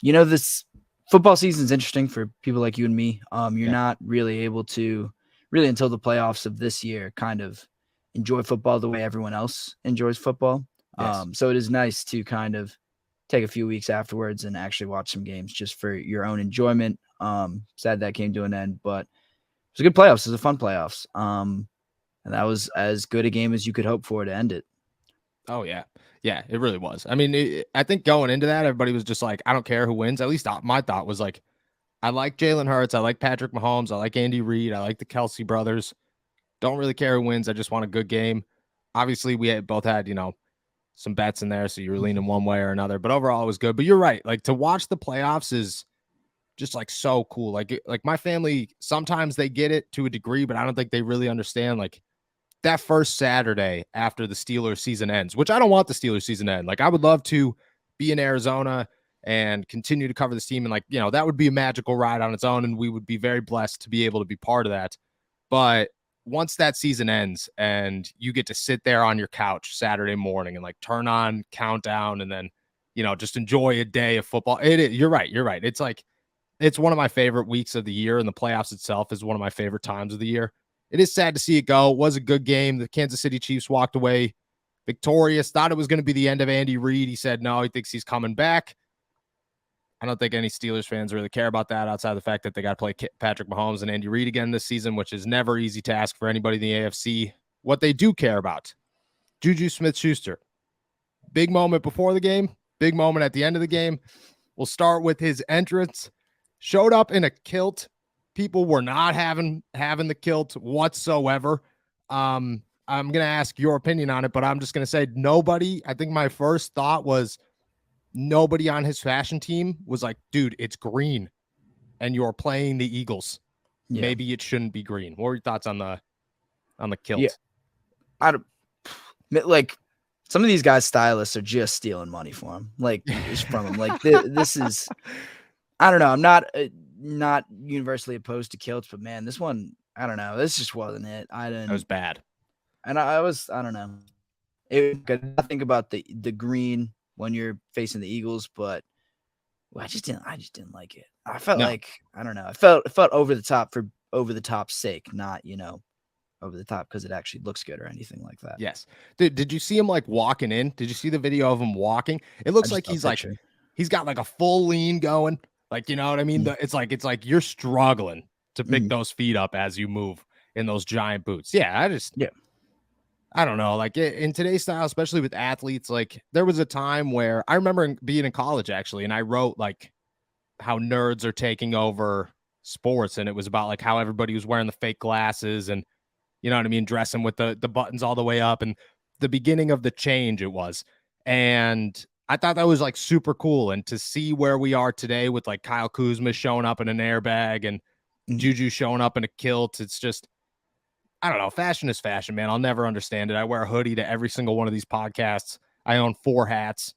This football season is interesting for people like you and me. You're Yeah. not really able to really until the playoffs of this year kind of enjoy football the way everyone else enjoys football. Yes. So it is nice to kind of take a few weeks afterwards and actually watch some games just for your own enjoyment. Sad that came to an end, but it was a good playoffs. It was a fun playoffs. And that was as good a game as you could hope for to end it. Oh, yeah. Yeah, it really was. I mean, I think going into that, everybody was just like, I don't care who wins. At least my thought was like, I like Jalen Hurts. I like Patrick Mahomes. I like Andy Reid. I like the Kelsey brothers. Don't really care who wins. I just want a good game. Obviously, we both had, some bets in there, so you were leaning one way or another. But overall, it was good. But you're right. Like, to watch the playoffs is just like so cool. Like my family, sometimes they get it to a degree, but I don't think they really understand like that first Saturday after the Steelers season ends, which I don't want the Steelers season to end. Like, I would love to be in Arizona and continue to cover this team. And that would be a magical ride on its own. And we would be very blessed to be able to be part of that. But once that season ends and you get to sit there on your couch Saturday morning and like turn on Countdown and then, just enjoy a day of football. You're right. You're right. It's one of my favorite weeks of the year, and the playoffs itself is one of my favorite times of the year. It is sad to see it go. It was a good game. The Kansas City Chiefs walked away victorious. Thought it was going to be the end of Andy Reid. He said no, he thinks he's coming back. I don't think any Steelers fans really care about that outside of the fact that they got to play Patrick Mahomes and Andy Reid again this season, which is never an easy task for anybody in the AFC. What they do care about, JuJu Smith-Schuster. Big moment before the game, big moment at the end of the game. We'll start with his entrance. Showed up in a kilt. People were not having the kilt whatsoever. I'm going to ask your opinion on it, but I'm just going to say nobody. I think my first thought was nobody on his fashion team was like, dude, it's green and you're playing the Eagles. Yeah. Maybe it shouldn't be green. What were your thoughts on the kilt? Yeah. Like some of these guys, stylists, are just stealing money for him. Like just from him. Like this is, I don't know. I'm not universally opposed to kilts, but man, this one, I don't know. This just wasn't it. It was bad. And I don't know. I think about the green when you're facing the Eagles, but I just didn't like it. I felt like, I don't know. It felt over the top for over the top's sake, not, over the top because it actually looks good or anything like that. Yes. Did you see him like walking in? Did you see the video of him walking? It looks like he's got like a full lean going. Like, you know what I mean? It's like you're struggling to pick those feet up as you move in those giant boots. Yeah, I don't know. Like in today's style, especially with athletes, like there was a time where I remember being in college actually, and I wrote like how nerds are taking over sports, and it was about like how everybody was wearing the fake glasses and, you know what I mean, dressing with the buttons all the way up, and the beginning of the change it was. And I thought that was like super cool. And to see where we are today with like Kyle Kuzma showing up in an airbag and JuJu showing up in a kilt, it's just, I don't know. Fashion is fashion, man. I'll never understand it. I wear a hoodie to every single one of these podcasts. I own 4 hats.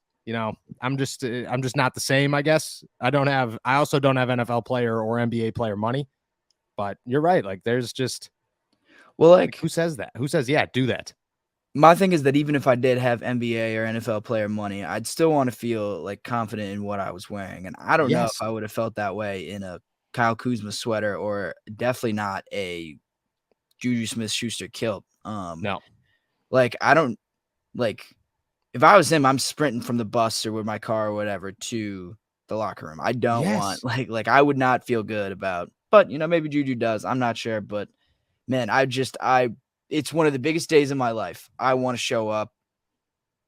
I'm just not the same, I guess. I also don't have NFL player or NBA player money, but you're right. Like there's just, well, like who says that? Who says, yeah, do that? My thing is that even if I did have NBA or NFL player money, I'd still want to feel like confident in what I was wearing. And I don't know if I would have felt that way in a Kyle Kuzma sweater or definitely not a JuJu Smith-Schuster kilt. No. Like I don't like if I was him, I'm sprinting from the bus or with my car or whatever to the locker room. I don't want like I would not feel good about, but maybe JuJu does. I'm not sure, but man, it's one of the biggest days of my life. I want to show up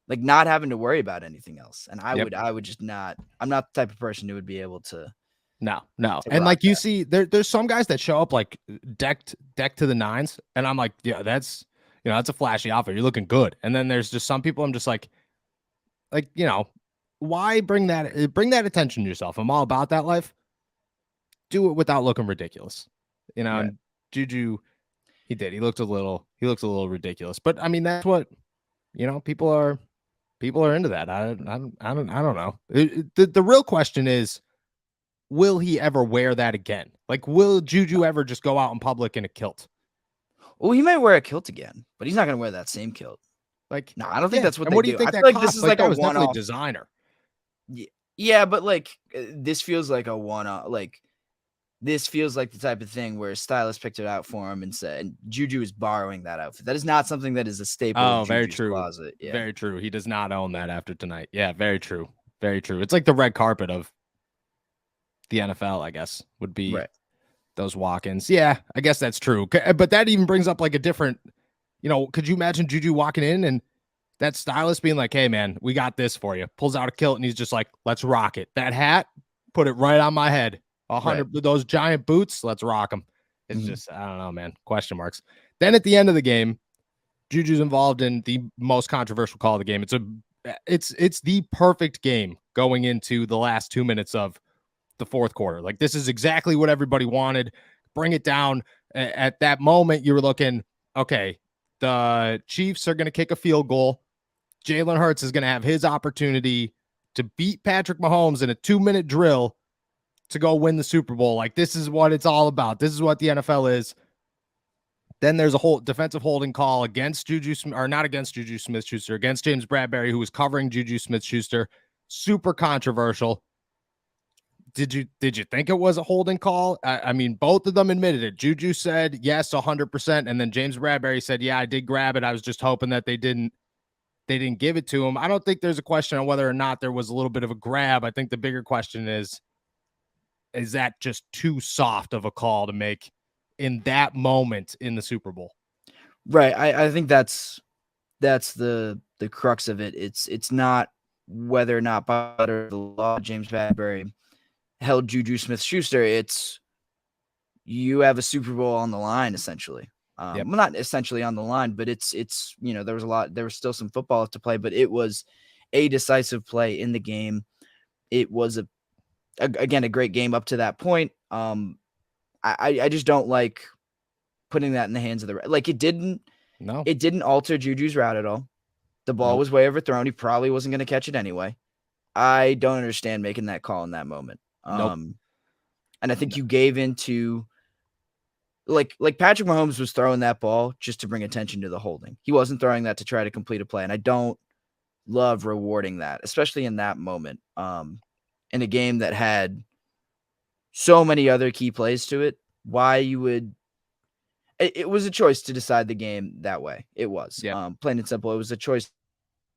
like not having to worry about anything else. And I would just not, I'm not the type of person who would be able to. No. And like you see, there's some guys that show up like decked to the nines. And I'm like, yeah, that's a flashy outfit. You're looking good. And then there's just some people I'm just like, why bring that attention to yourself? I'm all about that life. Do it without looking ridiculous, and JuJu, he did. He looked a little ridiculous, but I mean, that's what, people are into that. I don't know. The real question is, will he ever wear that again? Like, will JuJu ever just go out in public in a kilt? Well, he might wear a kilt again, but he's not going to wear that same kilt. Like, no, I don't think that's what they what do. You think I that feel like this is like that a was one-off designer. Yeah, Yeah, but like this feels like a one-off. Like this feels like the type of thing where a stylist picked it out for him and said, and JuJu is borrowing that outfit. That is not something that is a staple of Oh, very JuJu's true. closet. Yeah. Very true. He does not own that after tonight. Yeah, very true. Very true. It's like the red carpet of the NFL, I guess, would be Right. those walk-ins. Yeah, I guess that's true. But that even brings up like a different, could you imagine JuJu walking in and that stylist being like, hey, man, we got this for you. Pulls out a kilt and he's just like, let's rock it. That hat, put it right on my head. 100, those giant boots, let's rock them. It's just, I don't know, man. Question marks. Then at the end of the game, JuJu's involved in the most controversial call of the game. It's the perfect game going into the last 2 minutes of the fourth quarter. Like, this is exactly what everybody wanted. Bring it down. At that moment, you were looking, okay, the Chiefs are going to kick a field goal. Jalen Hurts is going to have his opportunity to beat Patrick Mahomes in a 2-minute drill to go win the Super Bowl. Like, this is what it's all about. This is what the NFL is. Then there's a whole defensive holding call against not against JuJu Smith-Schuster, against James Bradberry, who was covering JuJu Smith-Schuster. Super controversial. Did you think it was a holding call? I mean, both of them admitted it. JuJu said yes, 100%, and then James Bradberry said, yeah, I did grab it. I was just hoping that they didn't give it to him. I don't think there's a question on whether or not there was a little bit of a grab. I think the bigger question is that just too soft of a call to make in that moment in the Super Bowl? Right. I think that's the crux of it. It's not whether or not by the law James Bradberry held JuJu Smith-Schuster. It's you have a Super Bowl on the line, essentially. Well, not essentially on the line, but it's there was still some football left to play, but it was a decisive play in the game. It was again a great game up to that point. I just don't like putting that in the hands of it didn't alter JuJu's route at all. The ball was way overthrown. He probably wasn't going to catch it anyway. I don't understand making that call in that moment. And I think you gave into like Patrick Mahomes was throwing that ball just to bring attention to the holding. He wasn't throwing that to try to complete a play. And I don't love rewarding that, especially in that moment. In a game that had so many other key plays to it, why you would it was a choice to decide the game that way. It was plain and simple. It was a choice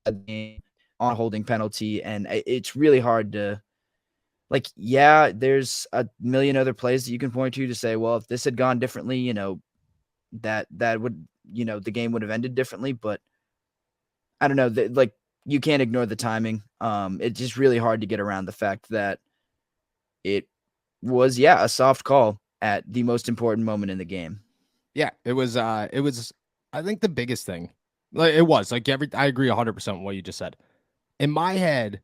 on a holding penalty. And it's really hard to there's a million other plays that you can point to say, well, if this had gone differently, that would, the game would have ended differently. But I don't know, you can't ignore the timing. It's just really hard to get around the fact that it was, a soft call at the most important moment in the game. Yeah, it was, I think the biggest thing, I agree 100% with what you just said. In my head,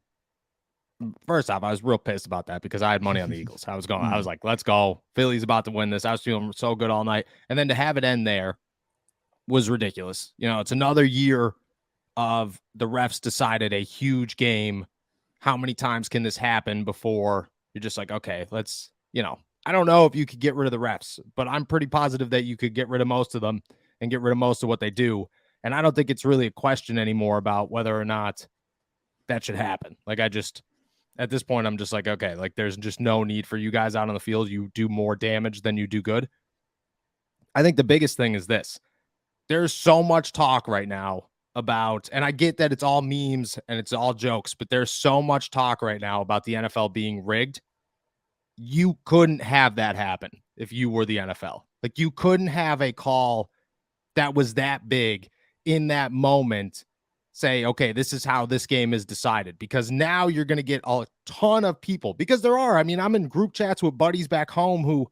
first off, I was real pissed about that because I had money on the Eagles. I was like, let's go. Philly's about to win this. I was feeling so good all night. And then to have it end there was ridiculous. It's another year of the refs decided a huge game. How many times can this happen before you're just like, okay, let's, I don't know if you could get rid of the refs, but I'm pretty positive that you could get rid of most of them and get rid of most of what they do. And I don't think it's really a question anymore about whether or not that should happen. At this point, I'm just like, okay, there's just no need for you guys out on the field. You do more damage than you do good. I think the biggest thing is this. There's so much talk right now about, and I get that it's all memes and it's all jokes, but there's so much talk right now about the NFL being rigged. You couldn't have that happen if you were the NFL. You couldn't have a call that was that big in that moment say, okay, this is how this game is decided, because now you're going to get a ton of people, because I'm in group chats with buddies back home who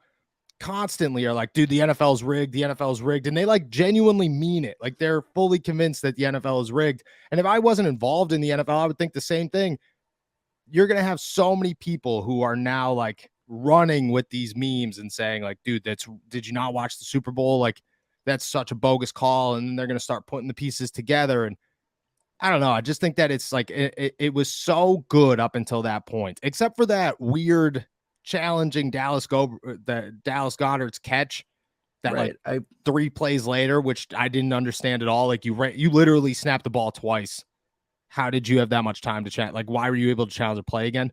constantly are like, dude, the NFL's rigged. The NFL's rigged. And they genuinely mean it. They're fully convinced that the NFL is rigged. And if I wasn't involved in the NFL, I would think the same thing. You're going to have so many people who are now running with these memes and saying dude, did you not watch the Super Bowl? That's such a bogus call. And then they're going to start putting the pieces together. And I don't know. I just think that it's it was so good up until that point, except for that weird challenging Dallas Goedert's catch that 3 plays later, which I didn't understand at all. You literally snapped the ball twice. How did you have that much time to chat? Why were you able to challenge a play again?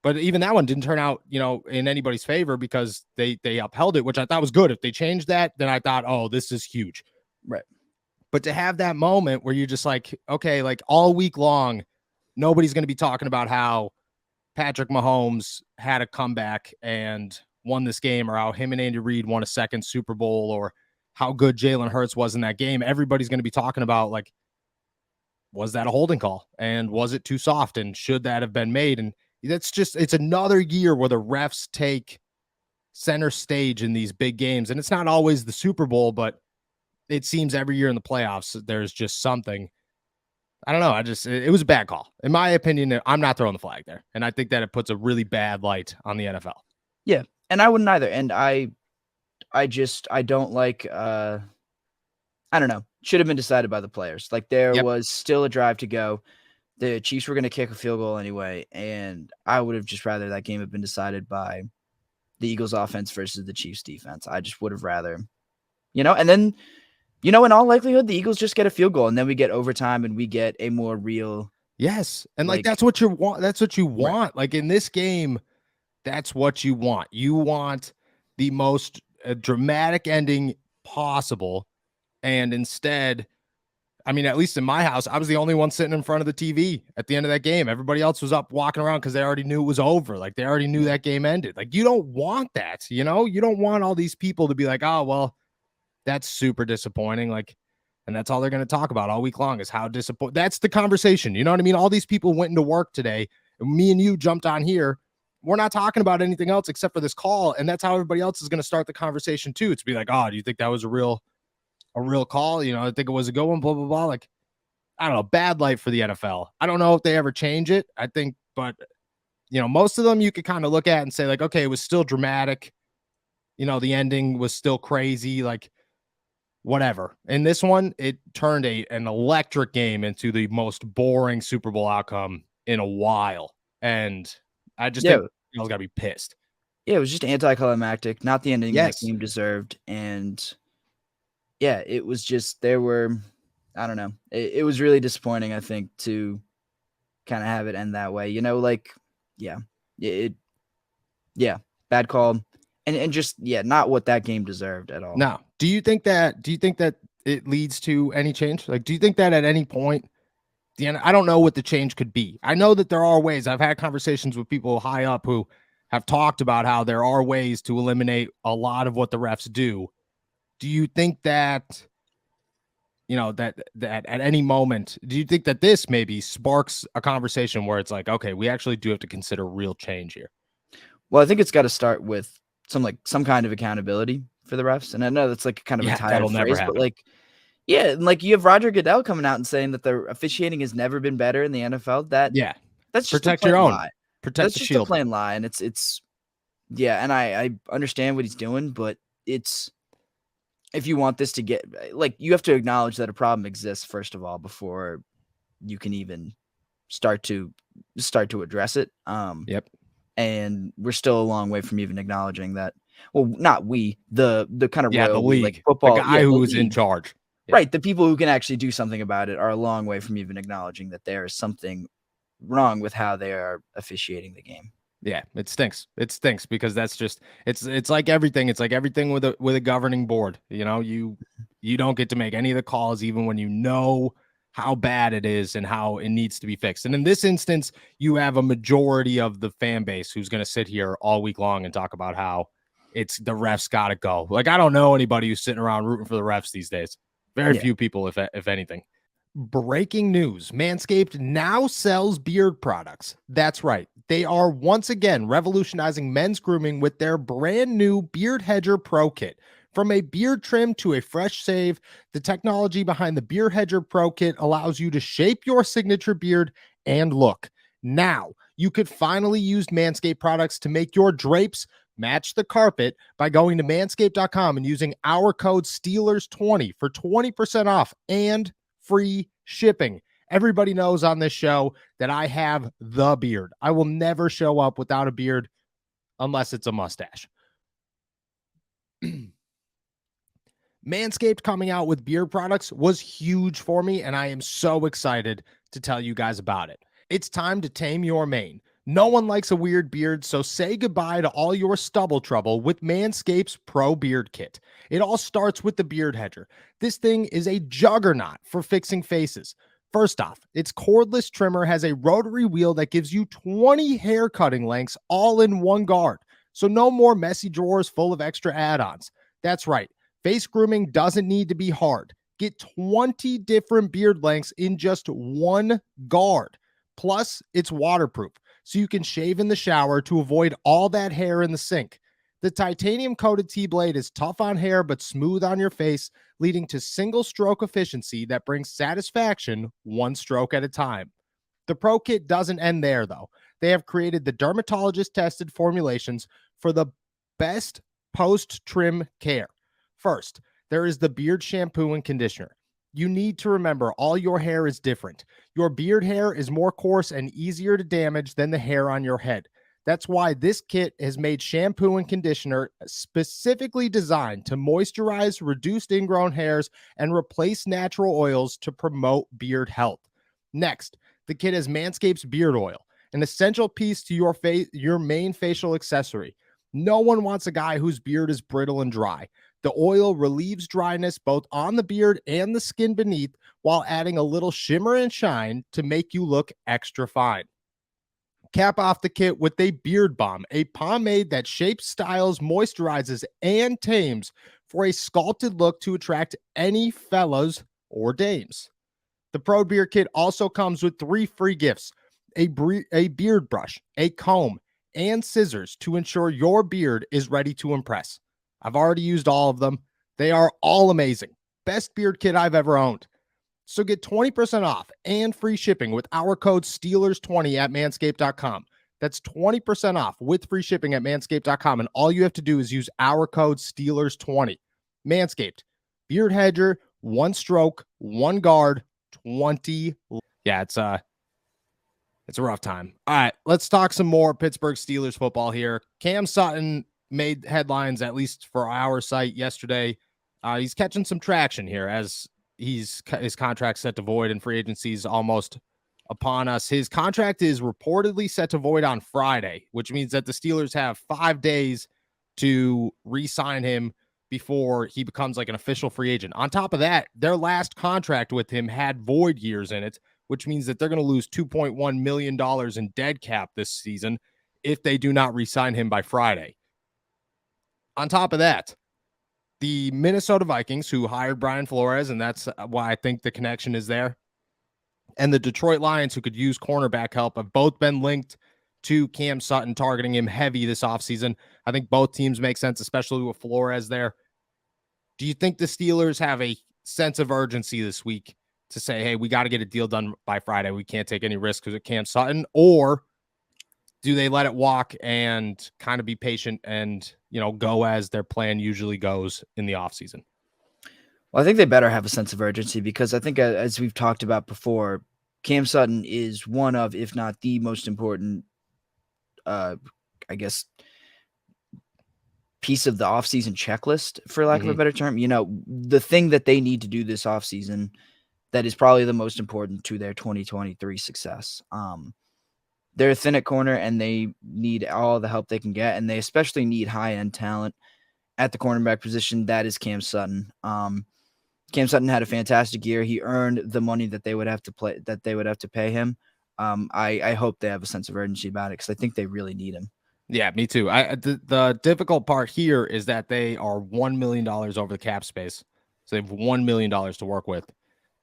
But even that one didn't turn out, in anybody's favor because they upheld it, which I thought was good. If they changed that, then I thought, oh, this is huge. Right. But to have that moment where you're just like, okay, like all week long, nobody's going to be talking about how Patrick Mahomes had a comeback and won this game, or how him and Andy Reid won a second Super Bowl, or how good Jalen Hurts was in that game. Everybody's going to be talking about, like, was that a holding call? And was it too soft? And should that have been made? And it's another year where the refs take center stage in these big games. And it's not always the Super Bowl, but it seems every year in the playoffs, there's just something. I don't know. It was a bad call. In my opinion, I'm not throwing the flag there. And I think that it puts a really bad light on the NFL. Yeah. And I wouldn't either. And I don't like, I don't know. Should have been decided by the players. Like, there was still a drive to go. The Chiefs were going to kick a field goal anyway. And I would have just rather that game have been decided by the Eagles offense versus the Chiefs defense. I just would have rather, and then, in all likelihood, the Eagles just get a field goal and then we get overtime and we get a more real. Yes. And like that's what you want. That's what you want. Right. Like in this game, that's what you want. You want the most dramatic ending possible. And instead, I mean, at least in my house, I was the only one sitting in front of the TV at the end of that game. Everybody else was up walking around because they already knew it was over. Like, they already knew that game ended. Like, you don't want that, you don't want all these people to be like, oh, well, that's super disappointing. Like, and that's all they're going to talk about all week long is how disappointing. That's the conversation. You know what I mean? All these people went into work today, and me and you jumped on here. We're not talking about anything else except for this call. And that's how everybody else is going to start the conversation too. It's be like, oh, do you think that was a real call? I think it was a good one, blah, blah, blah. Like, I don't know, bad light for the NFL. I don't know if they ever change it. I think, but most of them you could kind of look at and say like, okay, it was still dramatic. The ending was still crazy. Like, whatever. In this one, it turned an electric game into the most boring Super Bowl outcome in a while. And I just think I was got to be pissed. Yeah, it was just anticlimactic, not the ending that game deserved. And yeah, it was just, I don't know. It was really disappointing, I think, to kind of have it end that way. Bad call. And just, not what that game deserved at all. No. Do you think that it leads to any change? Like, do you think that at any point, I don't know what the change could be. I know that there are ways. I've had conversations with people high up who have talked about how there are ways to eliminate a lot of what the refs do. Do you think that, that at any moment, do you think that this maybe sparks a conversation where it's like, okay, we actually do have to consider real change here? Well, I think it's got to start with some kind of accountability for the refs. And I know that's like kind of a tired phrase, but like you have Roger Goodell coming out and saying that the officiating has never been better in the NFL. That's just protect your own lie. Protect the shield. A plain lie. And it's and I understand what he's doing, but it's, if you want this to get, like, you have to acknowledge that a problem exists first of all before you can even start to address it. And we're still a long way from even acknowledging that. Well, not we, the kind of the league, like football, the guy who's in charge, right? The people who can actually do something about it are a long way from even acknowledging that there is something wrong with how they are officiating the game. Yeah, it stinks. It stinks because that's just it's like everything. It's like everything with a governing board. You don't get to make any of the calls, even when you know how bad it is and how it needs to be fixed. And in this instance, you have a majority of the fan base who's going to sit here all week long and talk about how it's the refs got to go. Like, I don't know anybody who's sitting around rooting for the refs these days. Very few people, if anything. Breaking news. Manscaped now sells beard products. That's right. They are once again revolutionizing men's grooming with their brand new Beard Hedger Pro Kit. From a beard trim to a fresh shave, the technology behind the Beard Hedger Pro Kit allows you to shape your signature beard and look. Now, you could finally use Manscaped products to make your drapes match the carpet by going to manscaped.com and using our code Steelers20 for 20% off and free shipping. Everybody knows on this show that I have the beard. I will never show up without a beard unless it's a mustache. Manscaped coming out with beard products was huge for me, and I am so excited to tell you guys about it. It's time to tame your mane. No one likes a weird beard, so say goodbye to all your stubble trouble with Manscaped's Pro Beard Kit. It all starts with the Beard Hedger. This thing is a juggernaut for fixing faces. First off, its cordless trimmer has a rotary wheel that gives you 20 hair cutting lengths all in one guard. So no more messy drawers full of extra add-ons. That's right. Face grooming doesn't need to be hard. Get 20 different beard lengths in just one guard. Plus, it's waterproof, so you can shave in the shower to avoid all that hair in the sink. The titanium-coated T-blade is tough on hair but smooth on your face, leading to single-stroke efficiency that brings satisfaction one stroke at a time. The Pro Kit doesn't end there, though. They have created the dermatologist-tested formulations for the best post-trim care. First, there is the beard shampoo and conditioner. You need to remember all your hair is different. Your beard hair is more coarse and easier to damage than the hair on your head. That's why this kit has made shampoo and conditioner specifically designed to moisturize reduced ingrown hairs and replace natural oils to promote beard health. Next, the kit has Manscaped's beard oil, an essential piece to your main facial accessory. No one wants a guy whose beard is brittle and dry. The oil relieves dryness both on the beard and the skin beneath while adding a little shimmer and shine to make you look extra fine. Cap off the kit with a beard balm, a pomade that shapes, styles, moisturizes, and tames for a sculpted look to attract any fellas or dames. The Pro Beard Kit also comes with 3 free gifts: a beard brush, a comb, and scissors to ensure your beard is ready to impress. I've already used all of them. They are all amazing. Best beard kit I've ever owned. So get 20% off and free shipping with our code Steelers20 at manscaped.com. That's 20% off with free shipping at manscaped.com. And all you have to do is use our code Steelers20. Manscaped, beard hedger, one stroke, one guard, 20. Yeah, it's a rough time. All right, let's talk some more Pittsburgh Steelers football here. Cam Sutton made headlines, at least for our site yesterday. He's catching some traction here as his contract set to void and free agency is almost upon us. His contract is reportedly set to void on Friday, which means that the Steelers have 5 days to re-sign him before he becomes like an official free agent. On top of that, their last contract with him had void years in it, which means that they're going to lose $2.1 million in dead cap this season if they do not re-sign him by Friday. On top of that, the Minnesota Vikings, who hired Brian Flores, and that's why I think the connection is there, and the Detroit Lions, who could use cornerback help, have both been linked to Cam Sutton, targeting him heavy this offseason. I think both teams make sense, especially with Flores there. Do you think the Steelers have a sense of urgency this week to say, hey, we got to get a deal done by Friday. We can't take any risks with Cam Sutton? Or do they let it walk and kind of be patient and, go as their plan usually goes in the offseason? Well, I think they better have a sense of urgency because I think, as we've talked about before, Cam Sutton is one of, if not the most important, piece of the offseason checklist, for lack of a better term. The thing that they need to do this offseason that is probably the most important to their 2023 success. They're thin at corner and they need all the help they can get, and they especially need high-end talent at the cornerback position. That is Cam Sutton. Cam Sutton had a fantastic year. He earned the money that they would have to pay him. I hope they have a sense of urgency about it because I think they really need him. Yeah, me too. The difficult part here is that they are $1 million over the cap space. So they have $1 million to work with.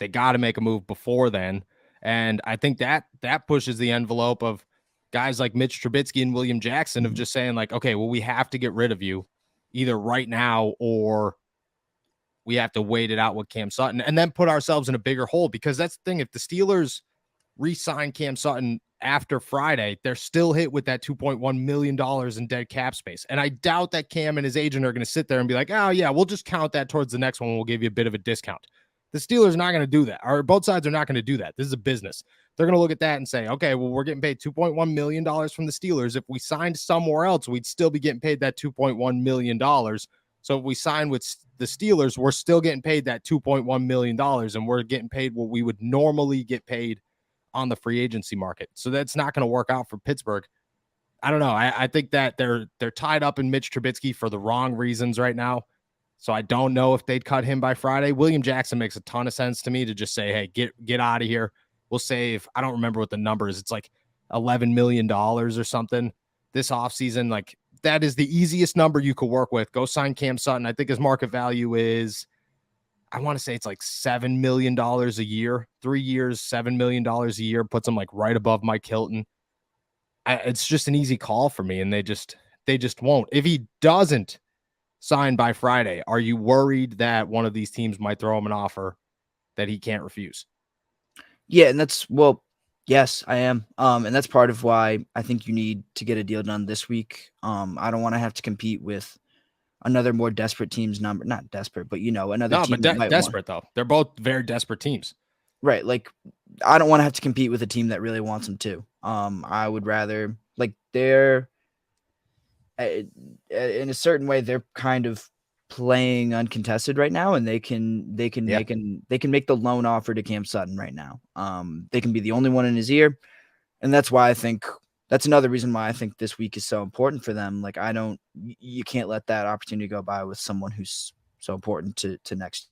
They got to make a move before then. And I think that pushes the envelope of guys like Mitch Trubisky and William Jackson of just saying like, okay, well, we have to get rid of you either right now or we have to wait it out with Cam Sutton and then put ourselves in a bigger hole. Because that's the thing. If the Steelers re-sign Cam Sutton after Friday, they're still hit with that $2.1 million in dead cap space. And I doubt that Cam and his agent are going to sit there and be like, oh yeah, we'll just count that towards the next one. We'll give you a bit of a discount. The Steelers are not going to do that, or both sides are not going to do that. This is a business. They're going to look at that and say, okay, well, we're getting paid $2.1 million from the Steelers. If we signed somewhere else, we'd still be getting paid that $2.1 million. So if we sign with the Steelers, we're still getting paid that $2.1 million, and we're getting paid what we would normally get paid on the free agency market. So that's not going to work out for Pittsburgh. I don't know. I think that they're tied up in Mitch Trubisky for the wrong reasons right now. So I don't know if they'd cut him by Friday. William Jackson makes a ton of sense to me to just say, hey, get out of here. We'll save, I don't remember what the number is. It's like $11 million or something this offseason. Like, that is the easiest number you could work with. Go sign Cam Sutton. I think his market value is, I want to say it's like $7 million a year, 3 years, $7 million a year, puts him like right above Mike Hilton. It's just an easy call for me. And they just won't. If he doesn't sign by Friday, are you worried that one of these teams might throw him an offer that he can't refuse? Yeah. And yes, I am. And that's part of why I think you need to get a deal done this week. I don't want to have to compete with another more desperate team's number. Not desperate, but another team. But desperate though. They're both very desperate teams. Right. Like, I don't want to have to compete with a team that really wants him too. I would rather, like, they're in a certain way, they're kind of playing uncontested right now, and they can make the loan offer to Cam Sutton right now. They can be the only one in his ear, and that's another reason why I think this week is so important for them. Like, you can't let that opportunity go by with someone who's so important to next.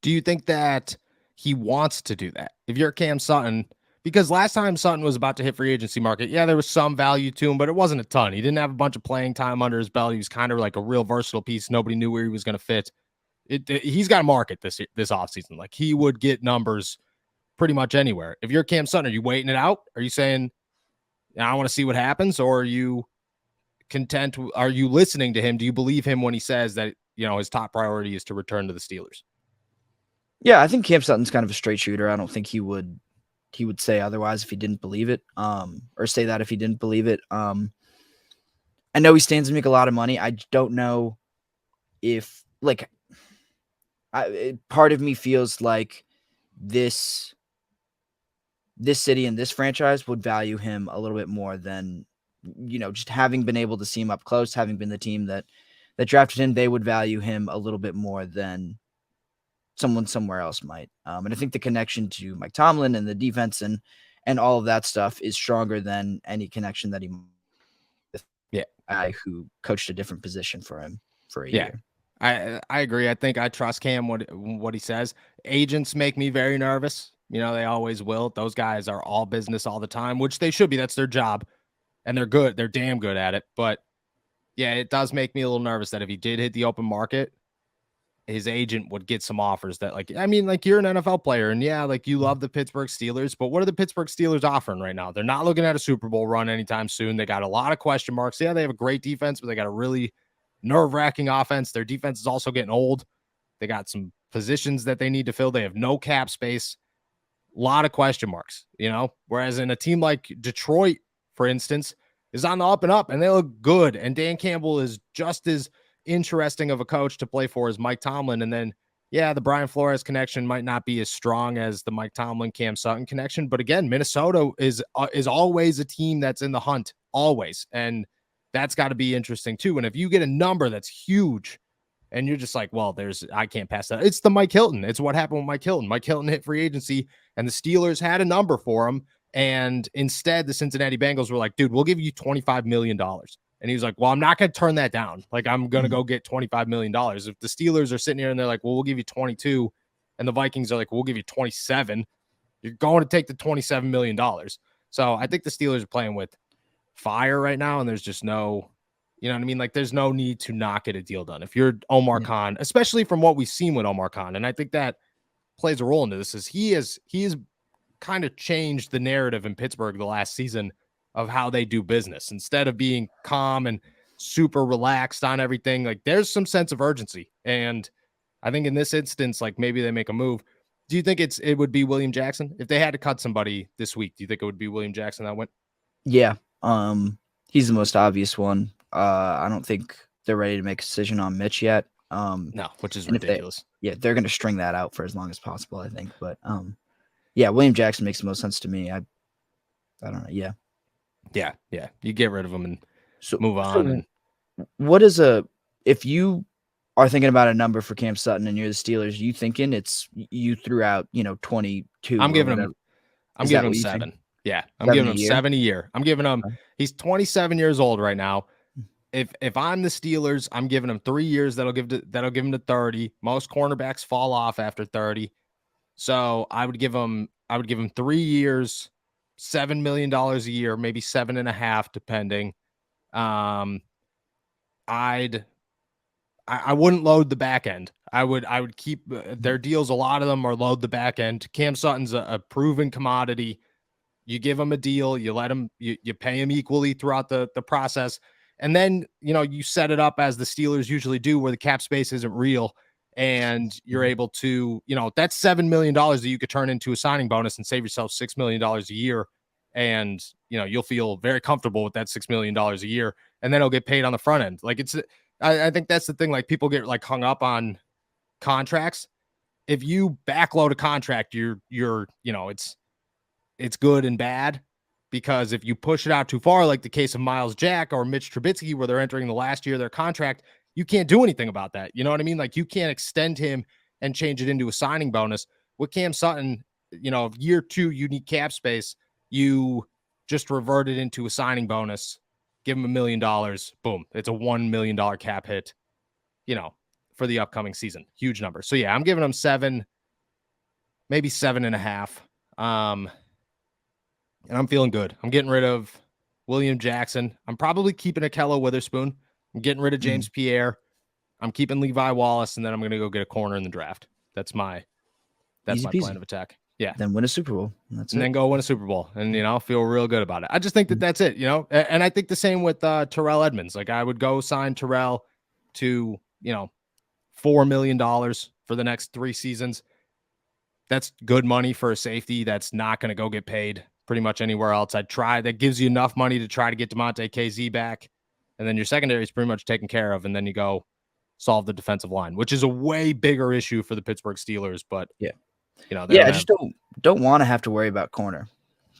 Do you think that he wants to do that? If you're Cam Sutton, because last time Sutton was about to hit free agency market, yeah, there was some value to him, but it wasn't a ton. He didn't have a bunch of playing time under his belt. He was kind of like a real versatile piece. Nobody knew where he was going to fit. He's got a market this offseason. Like, he would get numbers pretty much anywhere. If you're Cam Sutton, are you waiting it out? Are you saying, I want to see what happens? Or are you content? Are you listening to him? Do you believe him when he says that, his top priority is to return to the Steelers? Yeah, I think Cam Sutton's kind of a straight shooter. I don't think he would say otherwise if he didn't believe it, or say that if he didn't believe it. I know he stands to make a lot of money. I don't know if, like, part of me feels like this city and this franchise would value him a little bit more than, just having been able to see him up close, having been the team that drafted him, they would value him a little bit more than someone somewhere else might. And I think the connection to Mike Tomlin and the defense and all of that stuff is stronger than any connection that he with guy who coached a different position for him for a year. I agree. I think I trust Cam what he says. Agents make me very nervous. They always will. Those guys are all business all the time, which they should be. That's their job. And they're good. They're damn good at it. But yeah, it does make me a little nervous that if he did hit the open market, his agent would get some offers that, like, you're an NFL player and you love the Pittsburgh Steelers, but what are the Pittsburgh Steelers offering right now? They're not looking at a Super Bowl run anytime soon. They got a lot of question marks. Yeah, they have a great defense, but they got a really nerve-wracking offense. Their defense is also getting old. They got some positions that they need to fill. They have no cap space. A lot of question marks, whereas in a team like Detroit, for instance, is on the up and up, and they look good. And Dan Campbell is just as interesting of a coach to play for as Mike Tomlin. And then, the Brian Flores connection might not be as strong as the Mike Tomlin, Cam Sutton connection. But again, Minnesota is always a team that's in the hunt, always. And that's got to be interesting too. And if you get a number that's huge and you're just like, well, I can't pass that. It's the Mike Hilton. It's what happened with Mike Hilton. Mike Hilton hit free agency and the Steelers had a number for him. And instead the Cincinnati Bengals were like, dude, we'll give you $25 million. And he was like, well, I'm not going to turn that down. Like, I'm going to go get $25 million. If the Steelers are sitting here and they're like, well, we'll give you 22, and the Vikings are like, we'll give you 27, you're going to take the $27 million. So I think the Steelers are playing with fire right now, and there's just no, like, there's no need to not get a deal done. If you're Omar Khan, especially from what we've seen with Omar Khan, and I think that plays a role into this, is he has kind of changed the narrative in Pittsburgh the last season of how they do business. Instead of being calm and super relaxed on everything, like, there's some sense of urgency. And I think in this instance, like, maybe they make a move. Do you think it would be William Jackson? If they had to cut somebody this week, do you think it would be William Jackson that went? Yeah. He's the most obvious one. I don't think they're ready to make a decision on Mitch yet. No, which is ridiculous. They're going to string that out for as long as possible, I think. But William Jackson makes the most sense to me. I don't know. Yeah. Yeah. You get rid of him and move on. If you are thinking about a number for Cam Sutton and you're the Steelers, you thinking you threw out, 22? I'm giving him 7. Yeah, I'm giving him 7 a year. I'm giving him. Okay. He's 27 years old right now. If I'm the Steelers, I'm giving him 3 years. That'll give him to 30. Most cornerbacks fall off after 30. So I would give him 3 years, $7 million a year, maybe 7.5, depending. I wouldn't load the back end. I would keep their deals. A lot of them are load the back end. Cam Sutton's a proven commodity. You give him a deal, you let him, you pay him equally throughout the process. And then, you set it up as the Steelers usually do, where the cap space isn't real. And you're able to, that's $7 million that you could turn into a signing bonus and save yourself $6 million a year. And, you'll feel very comfortable with that $6 million a year. And then it'll get paid on the front end. Like I think that's the thing. Like, people get like hung up on contracts. If you backload a contract, it's good and bad, because if you push it out too far, like the case of Miles Jack or Mitch Trubisky, where they're entering the last year of their contract, you can't do anything about that. You know what I mean? Like, you can't extend him and change it into a signing bonus. With Cam Sutton, year 2, you need cap space. You just revert it into a signing bonus, give him $1 million. Boom. It's a $1 million cap hit, for the upcoming season. Huge number. So yeah, I'm giving him 7, maybe 7.5. And I'm feeling good. I'm getting rid of William Jackson. I'm probably keeping Akello Witherspoon. I'm getting rid of James Pierre. I'm keeping Levi Wallace, and then I'm going to go get a corner in the draft. That's my plan of attack. Yeah. Then win a Super Bowl. Then go win a Super Bowl, and feel real good about it. I just think that's it. And I think the same with Terrell Edmonds. Like, I would go sign Terrell to $4 million for the next 3 seasons. That's good money for a safety that's not going to go get paid pretty much anywhere else. I'd try. That gives you enough money to try to get DeMonte KZ back, and then your secondary is pretty much taken care of, and then you go solve the defensive line, which is a way bigger issue for the Pittsburgh Steelers. But I just don't want to have to worry about corner.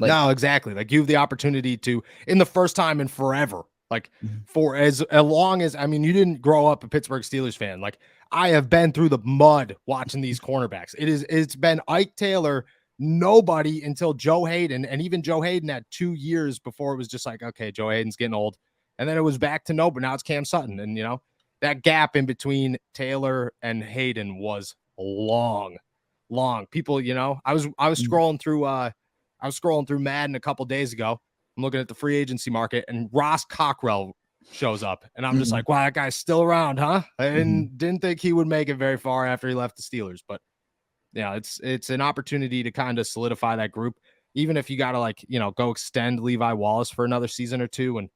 No, exactly. Like, you have the opportunity to, in the first time in forever, like for as long as, you didn't grow up a Pittsburgh Steelers fan. Like, I have been through the mud watching these cornerbacks. It's been Ike Taylor, nobody, until Joe Hayden. And even Joe Hayden had 2 years before it was just like, okay, Joe Hayden's getting old. And then it was back to no, but now it's Cam Sutton. And, that gap in between Taylor and Hayden was long. People, I was scrolling through Madden a couple days ago. I'm looking at the free agency market, and Ross Cockrell shows up, and I'm just like, wow, that guy's still around, huh? And didn't think he would make it very far after he left the Steelers. But yeah, it's an opportunity to kind of solidify that group, even if you got to go extend Levi Wallace for another season or 2, and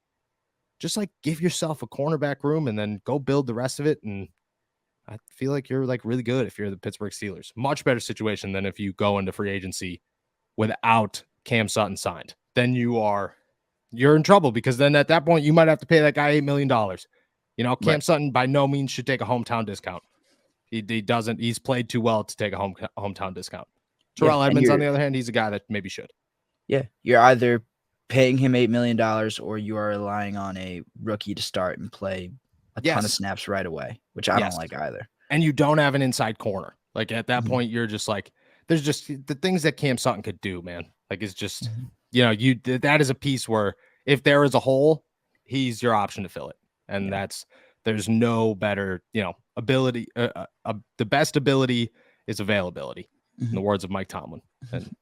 just give yourself a cornerback room and then go build the rest of it. And I feel like you're really good if you're the Pittsburgh Steelers. Much better situation than if you go into free agency without Cam Sutton signed. Then you're in trouble, because then at that point you might have to pay that guy $8 million. Cam Sutton by no means should take a hometown discount. He doesn't. He's played too well to take a hometown discount. Terrell Edmonds, on the other hand, he's a guy that maybe should. Yeah, you're either paying him $8 million or you are relying on a rookie to start and play a ton of snaps right away, which I don't like either. And you don't have an inside corner. Like, at that point, you're just like, there's just the things that Cam Sutton could do, man. Like, it's just, that is a piece where if there is a hole, he's your option to fill it. And there's no better, ability. The best ability is availability, in the words of Mike Tomlin. And,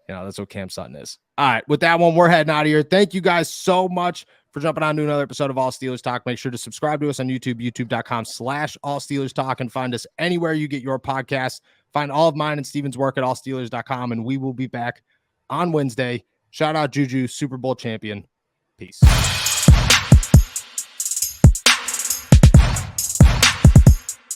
that's what Cam Sutton is. All right. With that one, we're heading out of here. Thank you guys so much for jumping on to another episode of All Steelers Talk. Make sure to subscribe to us on YouTube, youtube.com/All Steelers Talk, and find us anywhere you get your podcasts. Find all of mine and Steven's work at allsteelers.com, and we will be back on Wednesday. Shout out JuJu, Super Bowl champion. Peace.